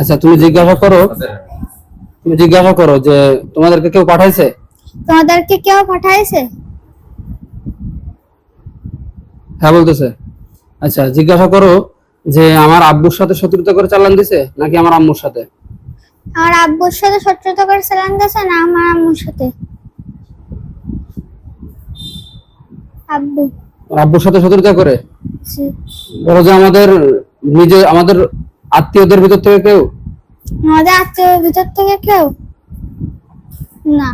আচ্ছা, তুমি জিজ্ঞাসা করো যে তোমাদেরকে কেউ পাঠাইছে? তোমাদেরকে কেউ পাঠাইছে? হ্যাঁ বলতেছে। আচ্ছা, জিজ্ঞাসা করো যে আমার আব্বুর সাথে শত্রুতা করে চালান দিছে নাকি আমার আম্মুর সাথে? আমার আব্বুর সাথে শত্রুতা করে চালান দিয়েছে না আমার আম্মুর সাথে? আব্বু। আব্বুর সাথে শত্রুতা করে? জি। বলো যে আমাদের আত্মীয়দের ভিতর থেকে কেউ? আমাদের আত্মীয়ের ভিতর থেকে কেউ না।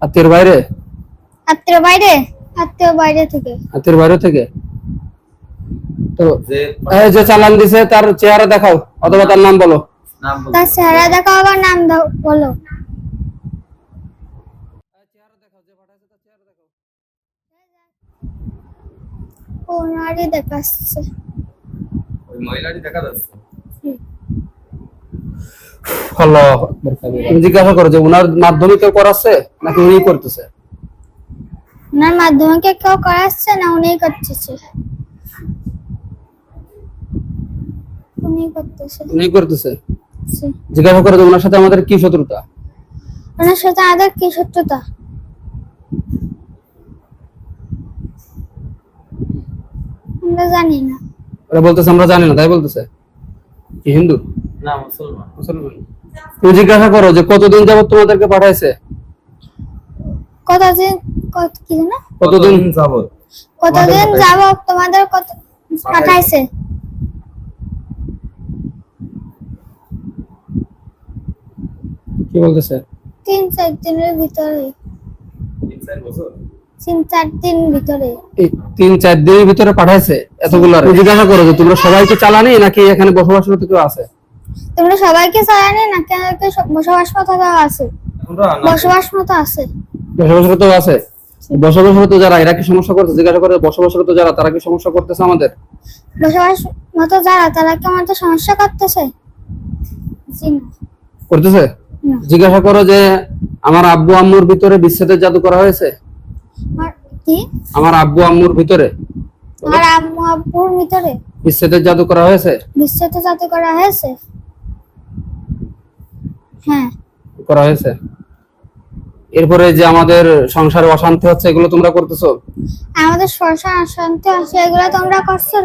আত্মীয়ের বাইরে? আত্মীয় বাইরে? আত্মীয় বাইরে থেকে। আত্মীয়ের বাইরে থেকে? তো এই যে চালান দিছে তার চেহারা দেখাও অথবা তার নাম বলো। তার চেহারা দেখাও আবার নাম বলো। ওনারই দেখাচ্ছে। ওই মহিলাটি দেখা যাচ্ছে। আল্লাহু আকবার। তুমি জিজ্ঞাসা করো যে উনার মাধ্যমে কেউ করাচ্ছে নাকি উনিই করতেছে? ওনার মাধ্যমে কেউ করাচ্ছে না উনিই করতেছে? উনিই করতেছে। উনিই করতেছে। জি। জিজ্ঞাসা করো যে ওনার সাথে আমাদের কি শত্রুতা? ওনার সাথে আমাদের কি শত্রুতা? আমরা জানি না। ওরা বলতেছে আমরা জানি না, তাই বলতেছে। কি হিন্দু? না, মুসলমান। মুসলমান। তুমি জিজ্ঞাসা করো যে কতদিন যাবত তোমাদেরকে পাঠাইছে? কতদিন কি না? কতদিন যাবত? কতদিন যাবত তোমাদের কত পাঠাইছে? কি বলতেছে? 3-4 দিনের ভিতরে। 3-4 বছর? 3-4 দিন ভিতরে। এই 3-4 দিনের ভিতরে পাঠাইছে এতগুলো? তুমি জিজ্ঞাসা করো যে তোমরা সবাইকে চালানি নাকি এখানে বসবাসরত কেউ আছে? তোমরা সবাইকে চালানি নাকি বসবাস মতো আছে? বসবাস মতো আছে। বসবাসরত আছে? বসবাসরত যারা এরা কি সমস্যা করতেছে? জিজ্ঞাসা করে বসবাসরত যারা তারা কি সমস্যা করতেছে আমাদের? বসবাস মতো যারা তারা কি আমাদের সমস্যা করতেছে? জি না। করতেছে? না। জিজ্ঞাসা করো যে আমার আব্বু আম্মুর ভিতরে বিচ্ছেদের জাদু করা হয়েছে? কি? আমার আব্বু আম্মুর ভিতরে? আর আম্মু আব্বুর ভিতরে বিচ্ছেদের জাদু করা হয়েছে? বিশ্বতে জাতি করা হয়েছে? হ্যাঁ করা হয়েছে। এরপরে যে আমাদের সংসারে অশান্তি হচ্ছে এগুলো তোমরা করতেছো? আমাদের সংসার অশান্তি আছে এগুলো তোমরা করছো?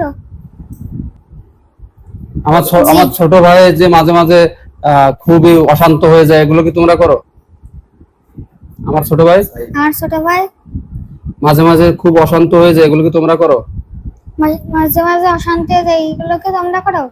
আমার ছোট ভাই যে মাঝে মাঝে খুবই অশান্ত হয়ে যায় এগুলো কি তোমরা করো? আমার ছোট ভাই মাঝে মাঝে খুব অশান্ত হয়ে যায় এগুলো কি তোমরা করো? মাঝে মাঝে অশান্তি হয়ে যায় এগুলোকে তোমরা করো?